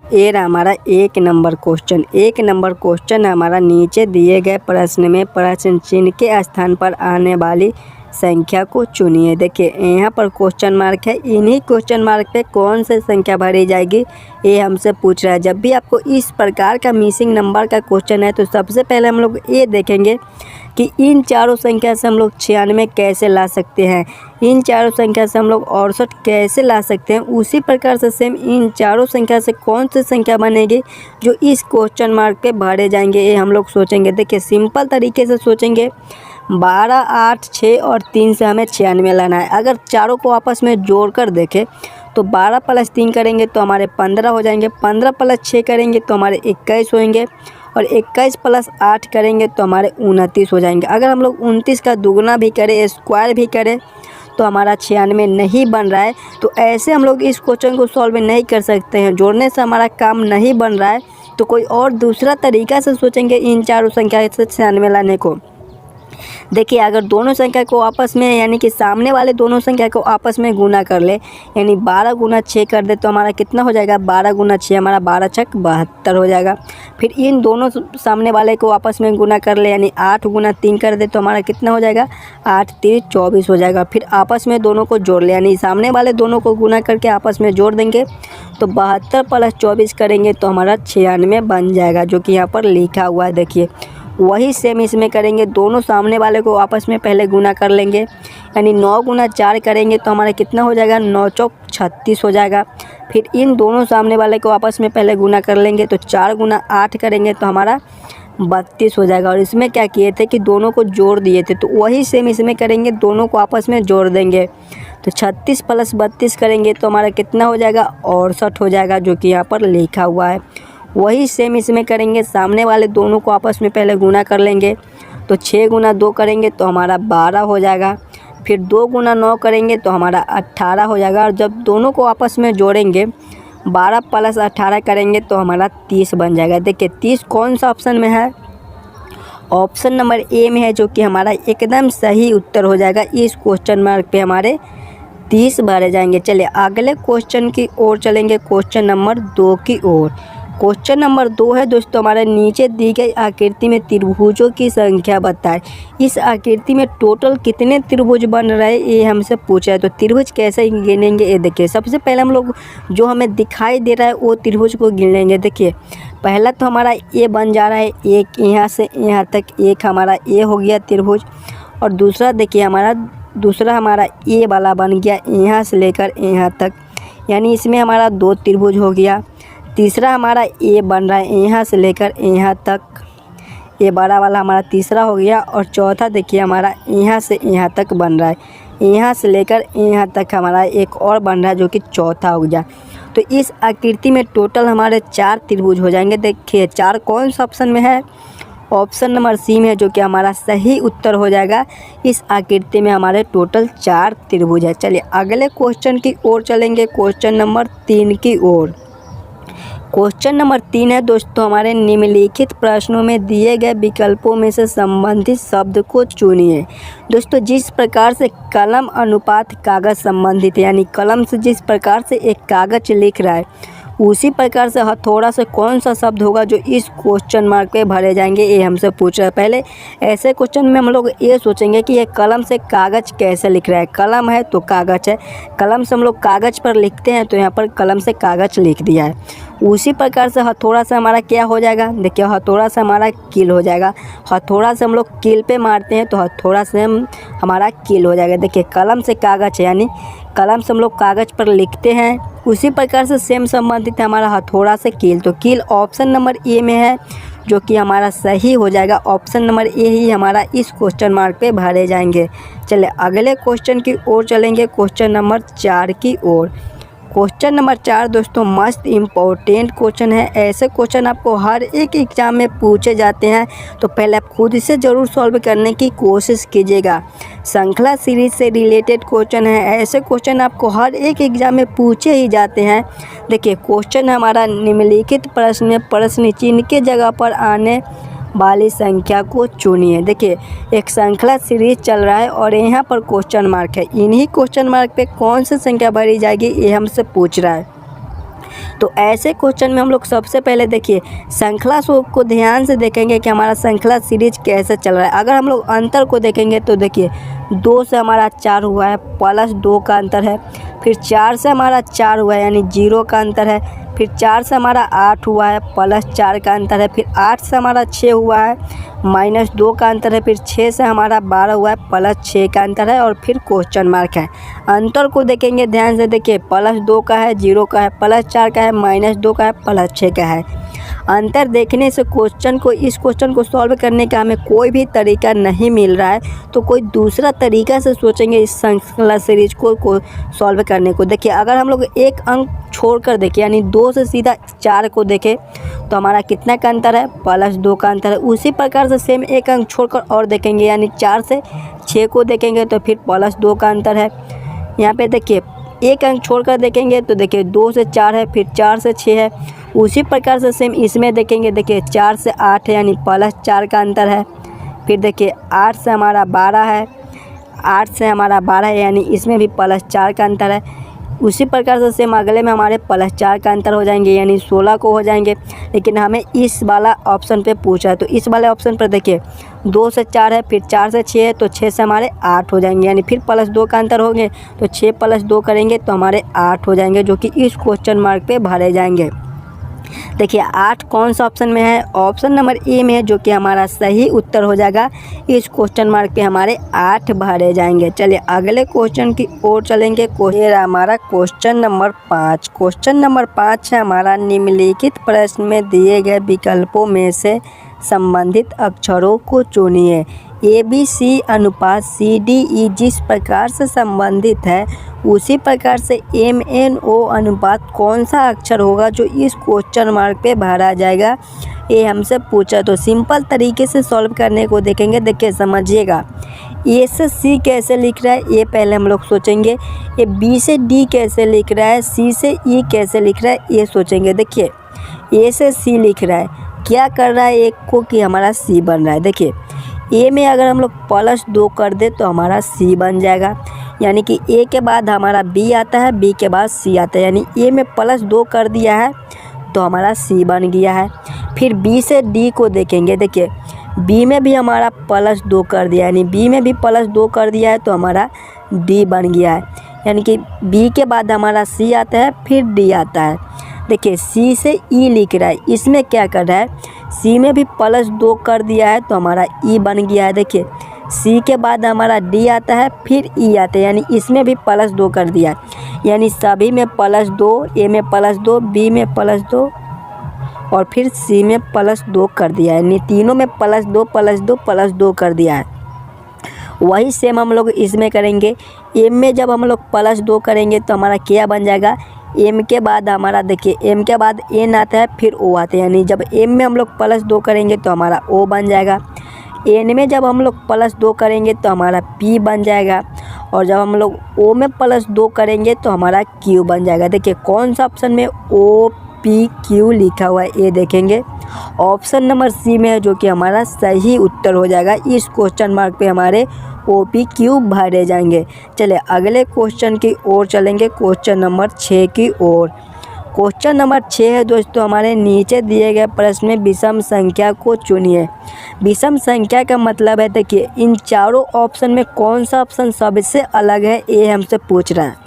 ये रहा हमारा 1 नंबर क्वेश्चन। 1 नंबर क्वेश्चन हमारा नीचे दिए गए प्रश्न में प्रश्न चिन्ह के स्थान पर आने वाली संख्या को चुनिए। देखिए यहाँ पर क्वेश्चन मार्क है, इन्हीं क्वेश्चन मार्क पे कौन सी संख्या भरी जाएगी ये हमसे पूछ रहा है। जब भी आपको इस प्रकार का मिसिंग नंबर का क्वेश्चन है तो सबसे पहले हम लोग ये देखेंगे कि इन चारों संख्या से हम लोग 96 कैसे ला सकते हैं, इन चारों संख्या से हम लोग 68 कैसे ला सकते हैं। उसी प्रकार से सेम इन चारों संख्या से कौन सी संख्या बनेगी जो इस क्वेश्चन मार्क पे भरे जाएंगे ये हम लोग सोचेंगे। देखिए सिंपल तरीके से सोचेंगे, 12, 8, 6 और 3 से हमें 96 लाना है। अगर चारों को आपस में जोड़ कर देखें तो 12 + 3 करेंगे तो हमारे 15 हो जाएंगे, 15 + 6 करेंगे तो हमारे 21 होंगे और 21 + 8 करेंगे तो हमारे 29 हो जाएंगे। अगर हम लोग 29 का दुगना भी करें, स्क्वायर भी करें तो हमारा 96 नहीं बन रहा है। तो ऐसे हम लोग इस क्वेश्चन को सॉल्व नहीं कर सकते हैं, जोड़ने से हमारा काम नहीं बन रहा है तो कोई और दूसरा तरीका से सोचेंगे इन चारों संख्या से 96 लाने को। देखिए अगर दोनों संख्या को आपस में यानी कि सामने वाले दोनों संख्या को आपस में गुना कर ले, यानी 12 × 6 कर दे तो हमारा कितना हो जाएगा, 12 × 6 हमारा 12 × 6 72 हो जाएगा। फिर इन दोनों सामने वाले को आपस में गुना कर ले, यानी 8 × 3 कर दे तो हमारा कितना हो जाएगा, 8 × 3 = 24 हो जाएगा। फिर आपस में दोनों को जोड़ ले, यानी सामने वाले दोनों को गुना करके आपस में जोड़ देंगे तो 72 + 24 करेंगे तो हमारा 96 बन जाएगा, जो कि यहाँ पर लिखा हुआ है। देखिए वही सेम इसमें करेंगे, दोनों सामने वाले को आपस में पहले गुना कर लेंगे, यानी 9 × 4 करेंगे तो हमारा कितना हो जाएगा, 9 × 4 = 36 हो जाएगा। फिर इन दोनों सामने वाले को आपस में पहले गुना कर लेंगे तो 4 × 8 करेंगे तो हमारा 32 हो जाएगा। और इसमें क्या किए थे कि दोनों को जोड़ दिए थे, तो वही सेम इसमें करेंगे, दोनों को आपस में जोड़ देंगे तो 36 + 32 करेंगे तो हमारा कितना हो जाएगा, 68 हो जाएगा, जो कि यहाँ पर लिखा हुआ है। वही सेम इसमें करेंगे, सामने वाले दोनों को आपस में पहले गुना कर लेंगे तो 6 × 2 करेंगे तो हमारा 12 हो जाएगा। फिर 2 × 9 करेंगे तो हमारा 18 हो जाएगा। और जब दोनों को आपस में जोड़ेंगे 12 + 18 करेंगे तो हमारा 30 बन जाएगा। देखिए 30 कौन सा ऑप्शन में है, ऑप्शन नंबर ए में है, जो कि हमारा एकदम सही उत्तर हो जाएगा। इस क्वेश्चन मार्क पे हमारे 30 भरे जाएंगे। चलिए अगले क्वेश्चन की ओर चलेंगे, क्वेश्चन नंबर 2 की ओर। क्वेश्चन नंबर 2 है दोस्तों, हमारे नीचे दी गई आकृति में त्रिभुजों की संख्या बताएं। इस आकृति में टोटल कितने त्रिभुज बन रहे हैं ये हमसे पूछा है। तो त्रिभुज कैसे गिनेंगे ये देखिए। सबसे पहले हम लोग जो हमें दिखाई दे रहा है वो त्रिभुज को गिन लेंगे। देखिए पहला तो हमारा ए बन जा रहा है, एक यहाँ से यहाँ तक एक हमारा ए हो गया त्रिभुज। और दूसरा देखिए हमारा ए वाला बन गया यहाँ से लेकर यहाँ तक, यानी इसमें हमारा 2 त्रिभुज हो गया। तीसरा हमारा ए बन रहा है यहाँ से लेकर यहाँ तक, ये बड़ा वाला हमारा तीसरा हो गया। और चौथा देखिए हमारा यहाँ से यहाँ तक बन रहा है, यहाँ से लेकर यहाँ तक हमारा एक और बन रहा है जो कि चौथा हो गया। तो इस आकृति में टोटल हमारे 4 त्रिभुज हो जाएंगे। देखिए 4 कौन सा ऑप्शन में है, ऑप्शन नंबर सी में है, जो कि हमारा सही उत्तर हो जाएगा। इस आकृति में हमारे टोटल 4 त्रिभुज है। चलिए अगले क्वेश्चन की ओर चलेंगे, क्वेश्चन नंबर 3 की ओर। क्वेश्चन नंबर 3 है दोस्तों, हमारे निम्नलिखित प्रश्नों में दिए गए विकल्पों में से संबंधित शब्द को चुनिए। दोस्तों जिस प्रकार से कलम अनुपात कागज संबंधित है, यानी कलम से जिस प्रकार से एक कागज लिख रहा है उसी प्रकार से हथौड़ा से कौन सा शब्द होगा जो इस क्वेश्चन मार्क पे भरे जाएंगे ये हमसे पूछ रहा है। पहले ऐसे क्वेश्चन में हम लोग ये सोचेंगे कि ये कलम से कागज़ कैसे लिख रहा है। कलम है तो कागज़ है, कलम से हम लोग कागज़ पर लिखते हैं तो यहाँ पर कलम से कागज़ लिख दिया है। उसी प्रकार से हथौड़ा से हमारा क्या हो जाएगा, देखिए हथौड़ा से हमारा कील हो जाएगा। हथौड़ा से हम लोग कील पे मारते हैं तो हथौड़ा से हमारा कील हो जाएगा। देखिए कलम से कागज़ है, यानी कलम से हम लोग कागज़ पर लिखते हैं। उसी प्रकार से सेम संबंधित है हमारा हथौड़ा से कील, तो कील ऑप्शन नंबर ए में है जो कि हमारा सही हो जाएगा। ऑप्शन नंबर ए ही हमारा इस क्वेश्चन मार्क पे भरे जाएंगे। चलिए अगले क्वेश्चन की ओर चलेंगे, क्वेश्चन नंबर 4 की ओर। क्वेश्चन नंबर 4 दोस्तों मस्त इम्पोर्टेंट क्वेश्चन है। ऐसे क्वेश्चन आपको हर एक एग्ज़ाम में पूछे जाते हैं, तो पहले आप खुद से ज़रूर सॉल्व करने की कोशिश कीजिएगा। श्रृंखला सीरीज से रिलेटेड क्वेश्चन है, ऐसे क्वेश्चन आपको हर एक एग्ज़ाम में पूछे ही जाते हैं। देखिए क्वेश्चन हमारा निम्नलिखित प्रश्न में प्रश्न चिन्ह के जगह पर आने वाली संख्या को चुनिए। देखिए एक श्रृंखला सीरीज चल रहा है और यहाँ पर क्वेश्चन मार्क है, इन्हीं क्वेश्चन मार्क पे कौन सी संख्या भरी जाएगी ये हमसे पूछ रहा है। तो ऐसे क्वेश्चन में हम लोग सबसे पहले देखिए श्रृंखला को ध्यान से देखेंगे कि हमारा श्रृंखला सीरीज कैसे चल रहा है। अगर हम लोग अंतर को देखेंगे तो देखिए 2 से हमारा 4 हुआ है प्लस 2 का अंतर है, फिर 4 से हमारा 4 हुआ है यानी 0 का अंतर है, फिर 4 से हमारा 8 हुआ है प्लस 4 का अंतर है, फिर 8 से हमारा 6 हुआ है माइनस 2 का अंतर है, फिर 6 से हमारा 12 हुआ है प्लस 6 का अंतर है और फिर क्वेश्चन मार्क है। अंतर को देखेंगे ध्यान से, देखिए प्लस 2 का है, 0 का है, प्लस 4 का है, माइनस 2 का है, प्लस 6 का है। अंतर देखने से इस क्वेश्चन को सॉल्व करने का हमें कोई भी तरीका नहीं मिल रहा है, तो कोई दूसरा तरीका से सोचेंगे इस श्रृंखला सीरीज को सॉल्व करने को। देखिए अगर हम लोग एक अंक छोड़कर देखें यानी 2 से सीधा 4 को देखें तो हमारा कितना का अंतर है, प्लस 2 का अंतर है। उसी प्रकार से सेम एक अंक छोड़कर और देखेंगे यानी 4 से 6 को देखेंगे तो फिर प्लस 2 का अंतर है। यहाँ पे देखिए एक अंक छोड़कर देखेंगे तो देखिए 2 से 4 है, फिर 4 से 6 है। उसी प्रकार से सेम इसमें देखेंगे, देखिए 4 से 8 है यानी प्लस 4 का अंतर है। फिर देखिए 8 से हमारा 12 है, 8 से हमारा 12 है यानी इसमें भी प्लस 4 का अंतर है। उसी प्रकार से सेम अगले में हमारे प्लस 4 का अंतर हो जाएंगे यानी 16 को हो जाएंगे। लेकिन हमें इस वाला ऑप्शन पे पूछा है तो इस वाले ऑप्शन पर देखिए 2 से 4 है, फिर 4 से 6 है तो 6 से हमारे 8 हो जाएंगे यानी फिर प्लस 2 का अंतर होंगे तो 6 प्लस 2 करेंगे तो हमारे 8 हो जाएंगे, जो कि इस क्वेश्चन मार्क पे भरे जाएंगे। देखिए 8 कौन सा ऑप्शन में है, ऑप्शन नंबर ए में है, जो कि हमारा सही उत्तर हो जाएगा। इस क्वेश्चन मार्क पे हमारे 8 भरे जाएंगे। चलिए अगले क्वेश्चन की ओर चलेंगे। ये हमारा क्वेश्चन नंबर 5। क्वेश्चन नंबर 5 है हमारा, निम्नलिखित प्रश्न में दिए गए विकल्पों में से संबंधित अक्षरों को चुनिए। ABC अनुपात CDE जिस प्रकार से संबंधित है उसी प्रकार से MNO अनुपात कौन सा अक्षर होगा जो इस क्वेश्चन मार्क पे भरा जाएगा, ये हमसे पूछा। तो सिंपल तरीके से सॉल्व करने को देखेंगे। देखिए समझिएगा, A से C कैसे लिख रहा है ये पहले हम लोग सोचेंगे, ये B से D कैसे लिख रहा है, C से E कैसे लिख रहा है ये सोचेंगे। देखिए A से C लिख रहा है, क्या कर रहा है एक को कि हमारा C बन रहा है। देखिए A में अगर हम लोग प्लस 2 कर दे तो हमारा C बन जाएगा, यानी कि A के बाद हमारा B आता है, B के बाद C आता है, यानी A में प्लस 2 कर दिया है तो हमारा C बन गया है। फिर B से D को देखेंगे, देखिए B में भी हमारा प्लस 2 कर दिया यानी B में भी प्लस 2 कर दिया है तो हमारा D बन गया है, यानी कि B के बाद हमारा C आता है फिर D आता है। देखिए C से E लिख रहा है, इसमें क्या कर रहा है, C में भी प्लस 2 कर दिया है तो हमारा E बन गया है। देखिए C के बाद हमारा D आता है फिर E आता है, यानी इसमें भी प्लस 2 कर दिया है, यानी सभी में प्लस 2, A में प्लस 2, B में प्लस 2 और फिर C में प्लस 2 कर दिया है, यानी तीनों में प्लस 2 प्लस 2 प्लस 2 कर दिया है। वही सेम हम लोग इसमें करेंगे। M में जब हम लोग प्लस 2 करेंगे तो हमारा क्या बन जाएगा, M के बाद हमारा देखिए M के बाद N आता है फिर O आता है, यानी जब M में हम लोग प्लस 2 करेंगे तो हमारा O बन जाएगा। N में जब हम लोग प्लस 2 करेंगे तो हमारा P बन जाएगा, और जब हम लोग O में प्लस 2 करेंगे तो हमारा Q बन जाएगा। देखिए कौन सा ऑप्शन में OPQ लिखा हुआ है ये देखेंगे, ऑप्शन नंबर C में है, जो कि हमारा सही उत्तर हो जाएगा। इस क्वेश्चन मार्क पे हमारे OPQ भरे जाएंगे। चलिए अगले क्वेश्चन की ओर चलेंगे, क्वेश्चन नंबर 6 की ओर। क्वेश्चन नंबर 6 है दोस्तों हमारे, नीचे दिए गए प्रश्न में विषम संख्या को चुनिए। विषम संख्या का मतलब है, देखिए इन चारों ऑप्शन में कौन सा ऑप्शन सबसे अलग है ये हमसे पूछ रहा है।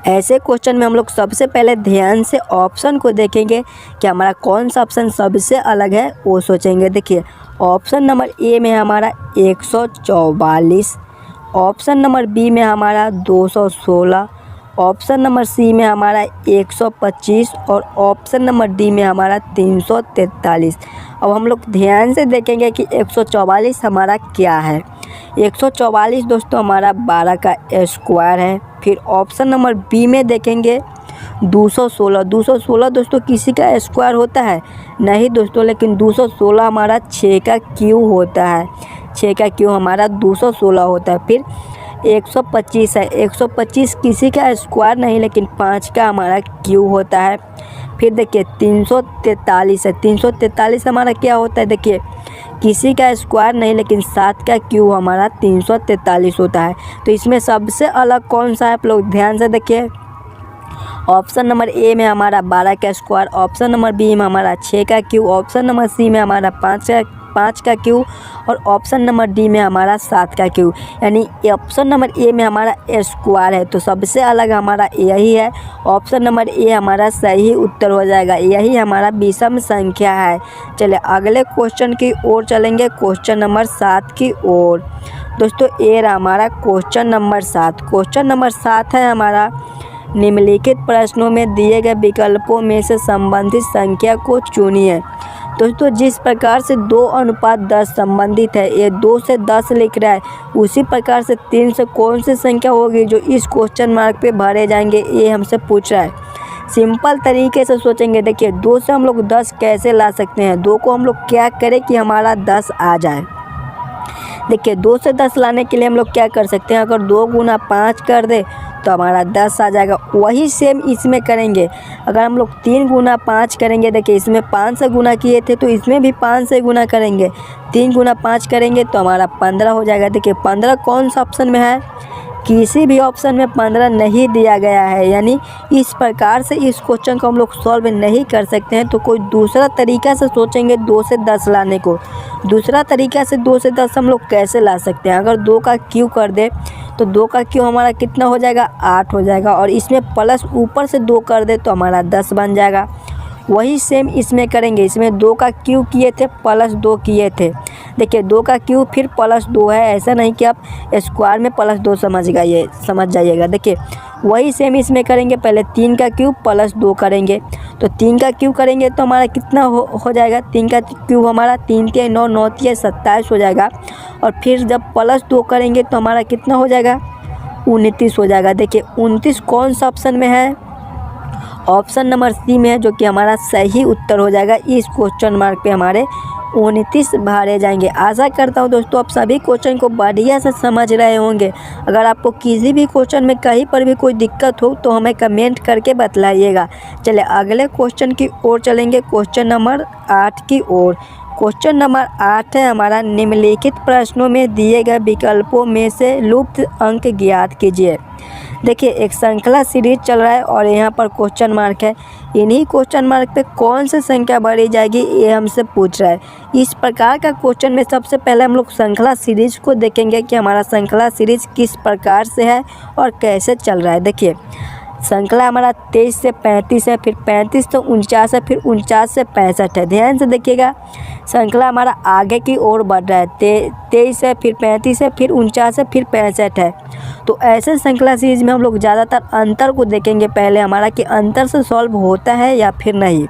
ऐसे क्वेश्चन में हम लोग सबसे पहले ध्यान से ऑप्शन को देखेंगे कि हमारा कौन सा ऑप्शन सबसे अलग है वो सोचेंगे। देखिए ऑप्शन नंबर ए में हमारा 144, ऑप्शन नंबर बी में हमारा 216, ऑप्शन नंबर सी में हमारा 125 और ऑप्शन नंबर डी में हमारा 343। अब हम लोग ध्यान से देखेंगे कि 144 हमारा क्या है। 144 दोस्तों हमारा 12 का स्क्वायर है। फिर ऑप्शन नंबर बी में देखेंगे 216 दोस्तों किसी का स्क्वायर होता है नहीं दोस्तों, लेकिन 216 हमारा 6 का क्यूब होता है। 6 का क्यूब हमारा 216 होता है। फिर 125 है, 125 किसी का स्क्वायर नहीं लेकिन 5 का हमारा क्यूब होता है। फिर देखिए 343 है, 343 हमारा क्या होता है, देखिए किसी का स्क्वायर नहीं लेकिन 7 का क्यूब हमारा 343 होता है। तो इसमें सबसे अलग कौन सा है आप लोग ध्यान से देखिए। ऑप्शन नंबर ए में हमारा 12 का स्क्वायर, ऑप्शन नंबर बी में हमारा 6 का क्यूब, ऑप्शन नंबर सी में हमारा 5 का क्यूब और ऑप्शन नंबर डी में हमारा 7 का क्यूब। यानी ऑप्शन नंबर ए में हमारा स्क्वायर है, तो सबसे अलग हमारा यही है। ऑप्शन नंबर ए हमारा सही उत्तर हो जाएगा, यही हमारा विषम संख्या है। चलिए अगले क्वेश्चन की ओर चलेंगे, क्वेश्चन नंबर 7 की ओर। दोस्तों ये रहा हमारा क्वेश्चन नंबर 7। क्वेश्चन नंबर 7 है हमारा, निम्नलिखित प्रश्नों में दिए गए विकल्पों में से संबंधित संख्या को चुनिए। दोस्तों जिस प्रकार से 2:10 संबंधित है, ये 2 से 10 लिख रहा है, उसी प्रकार से 3 से कौन सी संख्या होगी जो इस क्वेश्चन मार्क पे भरे जाएंगे, ये हमसे पूछ रहा है। सिंपल तरीके से सोचेंगे, देखिए 2 से हम लोग 10 कैसे ला सकते हैं, 2 को हम लोग क्या करें कि हमारा 10 आ जाए। देखिए 2 से 10 लाने के लिए हम लोग क्या कर सकते हैं, अगर 2 गुना 5 कर दे तो हमारा 10 आ जाएगा। वही सेम इसमें करेंगे, अगर हम लोग 3 गुना 5 करेंगे, देखिए इसमें 5 से गुना किए थे तो इसमें भी 5 से गुना करेंगे, 3 गुना 5 करेंगे तो हमारा 15 हो जाएगा। देखिए 15 कौन सा ऑप्शन में है, किसी भी ऑप्शन में 15 नहीं दिया गया है। यानी इस प्रकार से इस क्वेश्चन को हम लोग सॉल्व नहीं कर सकते हैं, तो कोई दूसरा तरीका से सोचेंगे 2 से 10 लाने को। दूसरा तरीका से 2 से 10 हम लोग कैसे ला सकते हैं, अगर 2 का क्यू कर दे तो 2 का क्यू हमारा कितना हो जाएगा, 8 हो जाएगा, और इसमें प्लस ऊपर से 2 कर दे तो हमारा 10 बन जाएगा। वही सेम इसमें करेंगे, इसमें 2 का क्यू किए थे प्लस 2 किए थे, देखिए 2 का क्यू फिर प्लस 2 है, ऐसा नहीं कि आप स्क्वायर में प्लस 2 समझ जाइएगा। देखिए वही सेम इसमें करेंगे, पहले 3 का क्यूब प्लस 2 करेंगे, तो 3 का क्यूब करेंगे तो हमारा कितना हो जाएगा, 3 का क्यूब हमारा 3 के 9 9 के 27 हो जाएगा, और फिर जब प्लस 2 करेंगे तो हमारा कितना हो जाएगा, 29 हो जाएगा। देखिए 29 कौन सा ऑप्शन में है, ऑप्शन नंबर सी में है, जो कि हमारा सही उत्तर हो जाएगा। इस क्वेश्चन मार्क पे हमारे 29 भरे जाएंगे। आशा करता हूँ दोस्तों आप सभी क्वेश्चन को बढ़िया से समझ रहे होंगे। अगर आपको किसी भी क्वेश्चन में कहीं पर भी कोई दिक्कत हो तो हमें कमेंट करके बतलाइएगा। चलिए अगले क्वेश्चन की ओर चलेंगे, क्वेश्चन नंबर 8 की ओर। क्वेश्चन नंबर 8 है हमारा, निम्नलिखित प्रश्नों में दिए गए विकल्पों में से लुप्त अंक ज्ञात कीजिए। देखिए एक श्रृंखला सीरीज चल रहा है और यहाँ पर क्वेश्चन मार्क है, इन्हीं क्वेश्चन मार्क पे कौन सी संख्या भरी जाएगी ये हमसे पूछ रहा है। इस प्रकार का क्वेश्चन में सबसे पहले हम लोग श्रृंखला सीरीज को देखेंगे कि हमारा श्रृंखला सीरीज किस प्रकार से है और कैसे चल रहा है। देखिए श्रृंखला हमारा 23 से 35 है, फिर 35 से 49 है, फिर 49 से 65 है। ध्यान से देखिएगा, श्रृंखला हमारा आगे की ओर बढ़ रहा है, 23 है, फिर 35 है, फिर 49 है, फिर 65 है। तो ऐसे श्रृंखला सीरीज में हम लोग ज़्यादातर अंतर को देखेंगे पहले हमारा, कि अंतर से सॉल्व होता है या फिर नहीं।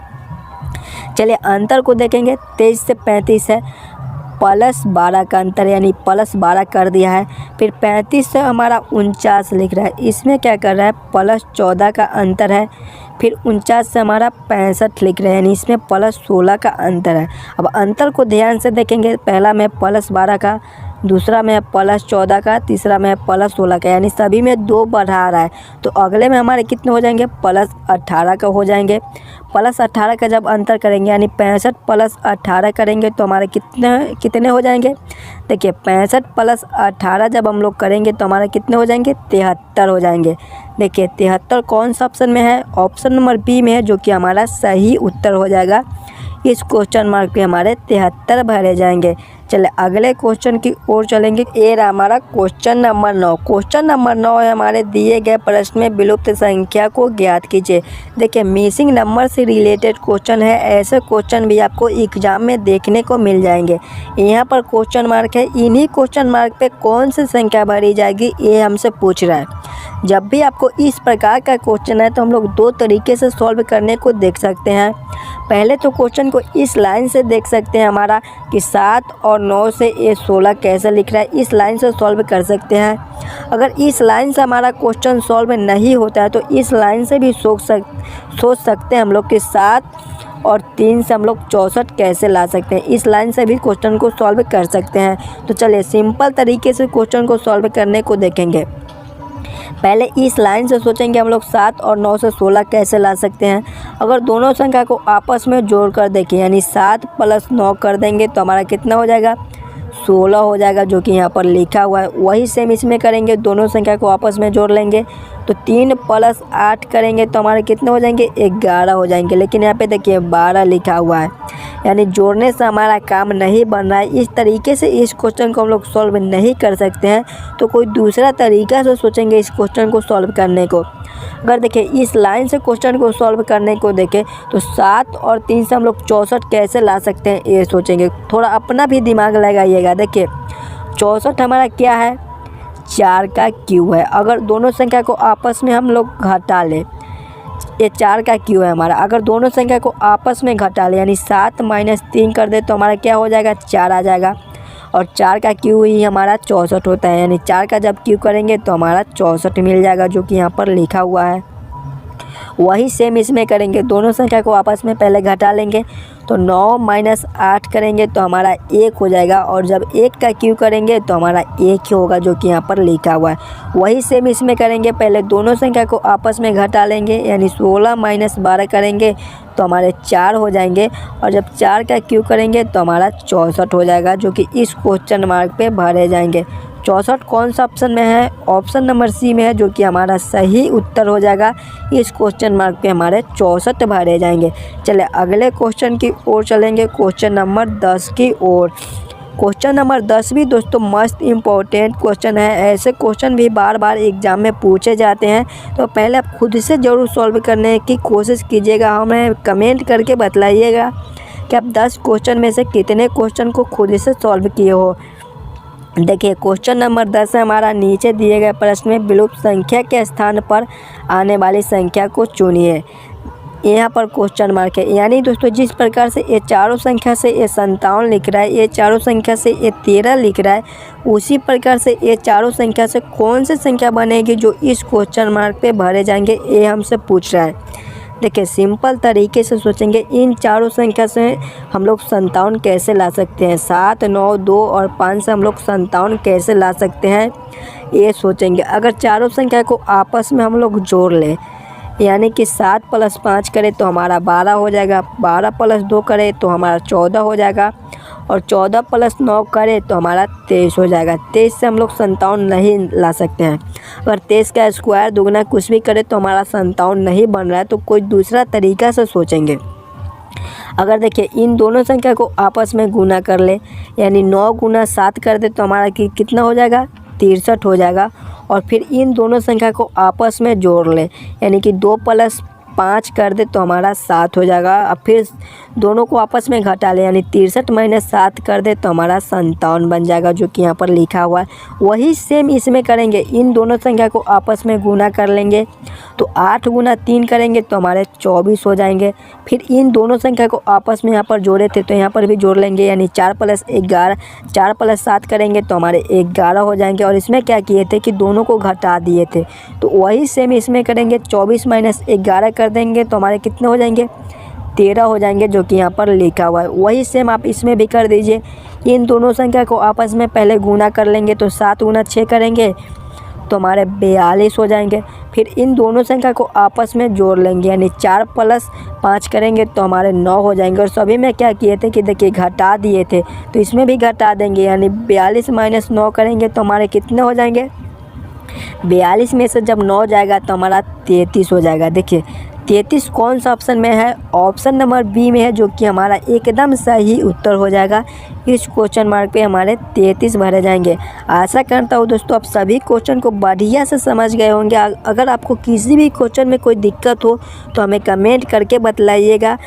चलिए अंतर को देखेंगे, 23 से 35 है, प्लस 12 का अंतर, यानी प्लस 12 कर दिया है। फिर 35 से हमारा 49 लिख रहा है, इसमें क्या कर रहा है, प्लस 14 का अंतर है। फिर 49 से हमारा 65 लिख रहे हैं, यानी इसमें प्लस 16 का अंतर है। अब अंतर को ध्यान से देखेंगे, पहला में प्लस 12 का, दूसरा में प्लस 14 का, तीसरा में प्लस 16 का, यानी सभी में 2 बढ़ा रहा है। तो अगले में हमारे कितने हो जाएंगे, प्लस 18 का हो जाएंगे। प्लस 18 का जब अंतर करेंगे, यानी 65 प्लस 18 करेंगे तो हमारे कितने हो जाएंगे। देखिए 65 प्लस 18 जब हम लोग करेंगे तो हमारे कितने हो जाएंगे, 73 हो जाएंगे। देखिए 73 कौन सा ऑप्शन में है, ऑप्शन नंबर बी में है, जो कि हमारा सही उत्तर हो जाएगा। इस क्वेश्चन मार्क पे हमारे 73 भरे जाएंगे। चले अगले क्वेश्चन की ओर चलेंगे। ये रहा हमारा क्वेश्चन नंबर 9। क्वेश्चन नंबर 9 है हमारे, दिए गए प्रश्न में विलुप्त संख्या को ज्ञात कीजिए। देखिए मिसिंग नंबर से रिलेटेड क्वेश्चन है, ऐसे क्वेश्चन भी आपको एग्जाम में देखने को मिल जाएंगे। यहाँ पर क्वेश्चन मार्क है, इन्हीं क्वेश्चन मार्क पे कौन सी संख्या भरी जाएगी ये हमसे पूछ रहा है। जब भी आपको इस प्रकार का क्वेश्चन है तो हम लोग 2 तरीके से सॉल्व करने को देख सकते हैं। पहले तो क्वेश्चन को इस लाइन से देख सकते हैं हमारा, कि 7 और 9 से ये 16 कैसे लिख रहा है, इस लाइन से सॉल्व कर सकते हैं। अगर इस लाइन से हमारा क्वेश्चन सॉल्व नहीं होता है तो इस लाइन से भी सोच सकते हैं हम लोग कि 7 और 3 से हम लोग 64 कैसे ला सकते हैं। इस लाइन से भी क्वेश्चन को सॉल्व कर सकते हैं। तो चलिए सिंपल तरीके से क्वेश्चन को सॉल्व करने को देखेंगे। पहले इस लाइन से सोचेंगे हम लोग 7 और 9 से 16 कैसे ला सकते हैं। अगर दोनों संख्या को आपस में जोड़ कर देखें, यानी 7 प्लस 9 कर देंगे तो हमारा कितना हो जाएगा, 16 हो जाएगा, जो कि यहाँ पर लिखा हुआ है। वही सेम इसमें करेंगे, दोनों संख्या को आपस में जोड़ लेंगे, तो 3 + 8 करेंगे तो हमारे कितने हो जाएंगे, 11 हो जाएंगे। लेकिन यहाँ पे देखिए 12 लिखा हुआ है, यानी जोड़ने से हमारा काम नहीं बन रहा है। इस तरीके से इस क्वेश्चन को हम लोग सॉल्व नहीं कर सकते हैं, तो कोई दूसरा तरीका से सोचेंगे इस क्वेश्चन को सॉल्व करने को। अगर देखिए इस लाइन से क्वेश्चन को सॉल्व करने को देखें तो 7 और 3 से हम लोग 64 कैसे ला सकते हैं, ये सोचेंगे। थोड़ा अपना भी दिमाग लगाइएगा। देखिए 64 हमारा क्या है, 4 का क्यूब है। अगर दोनों संख्या को आपस में हम लोग घटा लें, ये 4 का क्यूब है हमारा। अगर दोनों संख्या को आपस में घटा लें यानी 7 - 3 कर दे तो हमारा क्या हो जाएगा, 4 आ जाएगा। और 4 का क्यूब ही हमारा 64 होता है, यानी 4 का जब क्यूब करेंगे तो हमारा 64 मिल जाएगा, जो कि यहाँ पर लिखा हुआ है। वही सेम इसमें करेंगे, दोनों संख्या को आपस में पहले घटा लेंगे तो 9 - 8 करेंगे तो हमारा 1 हो जाएगा। और जब 1 का क्यूब करेंगे तो हमारा 1 ही होगा, जो कि यहाँ पर लिखा हुआ है। वही सेम इसमें करेंगे, पहले दोनों संख्या को आपस में घटा लेंगे यानी 16 - 12 करेंगे तो हमारे 4 हो जाएंगे। और जब 4 का क्यूब करेंगे तो हमारा 64 हो जाएगा, जो कि इस क्वेश्चन मार्क पे भरे जाएंगे। 64 कौन सा ऑप्शन में है, ऑप्शन नंबर सी में है, जो कि हमारा सही उत्तर हो जाएगा। इस क्वेश्चन मार्क पे हमारे 64 भरे जाएंगे। चलिए अगले क्वेश्चन की ओर चलेंगे, क्वेश्चन नंबर 10 की ओर। क्वेश्चन नंबर 10 भी दोस्तों मस्त इम्पोर्टेंट क्वेश्चन है। ऐसे क्वेश्चन भी बार बार एग्जाम में पूछे जाते हैं, तो पहले आप खुद से ज़रूर सॉल्व करने की कोशिश कीजिएगा। हमें कमेंट करके बतलाइएगा कि आप 10 क्वेश्चन में से कितने क्वेश्चन को खुद से सॉल्व किए हो। देखिए क्वेश्चन नंबर 10 है हमारा, नीचे दिए गए प्रश्न में विलुप्त संख्या के स्थान पर आने वाली संख्या को चुनिए। यहाँ पर क्वेश्चन मार्क है, यानी दोस्तों जिस प्रकार से ये चारों संख्या से ये 57 लिख रहा है, ये चारों संख्या से ये 13 लिख रहा है, उसी प्रकार से ये चारों संख्या से कौन सी संख्या बनेगी जो इस क्वेश्चन मार्क पे भरे जाएंगे, ये हमसे पूछ रहा है। देखिए सिंपल तरीके से सोचेंगे, इन चारों संख्या से हम लोग 57 कैसे ला सकते हैं, 7, 9, 2 और 5 से हम लोग 57 कैसे ला सकते हैं, ये सोचेंगे। अगर चारों संख्या को आपस में हम लोग जोड़ लें, यानी कि 7 + 5 करें तो हमारा 12 हो जाएगा, 12 + 2 करें तो हमारा 14 हो जाएगा, और 14 + 9 करें तो हमारा 23 हो जाएगा। 23 से हम लोग 57 नहीं ला सकते हैं। अगर 23 का स्क्वायर दुगना कुछ भी करें तो हमारा 57 नहीं बन रहा है, तो कोई दूसरा तरीका से सोचेंगे। अगर देखिए इन दोनों संख्या को आपस में गुना कर ले, यानी 9 × 7 कर दे तो हमारा कितना हो जाएगा, 63 हो जाएगा। और फिर इन दोनों संख्या को आपस में जोड़ ले, यानी कि 2 + 5 कर दे तो हमारा 7 हो जाएगा। अब फिर दोनों को आपस में घटा ले, यानी 63 - 7 कर दे तो हमारा 57 बन जाएगा, जो कि यहाँ पर लिखा हुआ है। वही सेम इसमें करेंगे, इन दोनों संख्या को आपस में गुना कर लेंगे तो 8 × 3 करेंगे तो हमारे 24 हो जाएंगे। फिर इन दोनों संख्या को आपस में यहाँ पर जोड़े थे तो यहाँ पर भी जोड़ लेंगे, यानी 4 + 11, 4 + 7 करेंगे तो हमारे 11 हो जाएंगे। और इसमें क्या किए थे कि दोनों को घटा दिए थे, तो वही सेम इसमें करेंगे, 24 - 11 कर देंगे तो हमारे कितने हो जाएंगे, 13 हो जाएंगे, जो कि यहाँ पर लिखा हुआ है। वही सेम आप इसमें भी कर दीजिए। इन दोनों संख्या को आपस में पहले गुना कर लेंगे तो 7 × 6 करेंगे तो हमारे 42 हो जाएंगे। फिर इन दोनों संख्या को आपस में जोड़ लेंगे, यानी 4 + 5 करेंगे तो हमारे 9 हो जाएंगे। और सभी में क्या किए थे कि देखिए घटा दिए थे, तो इसमें भी घटा देंगे, यानी 42 - 9 करेंगे तो हमारे कितने हो जाएंगे, 42 में से जब 9 जाएगा तो हमारा 33 हो जाएगा। देखिए 33 कौन सा ऑप्शन में है, ऑप्शन नंबर बी में है, जो कि हमारा एकदम सही उत्तर हो जाएगा। इस क्वेश्चन मार्क पे हमारे 33 भरे जाएंगे। आशा करता हूँ दोस्तों आप सभी क्वेश्चन को बढ़िया से समझ गए होंगे। अगर आपको किसी भी क्वेश्चन में कोई दिक्कत हो तो हमें कमेंट करके बतलाइएगा।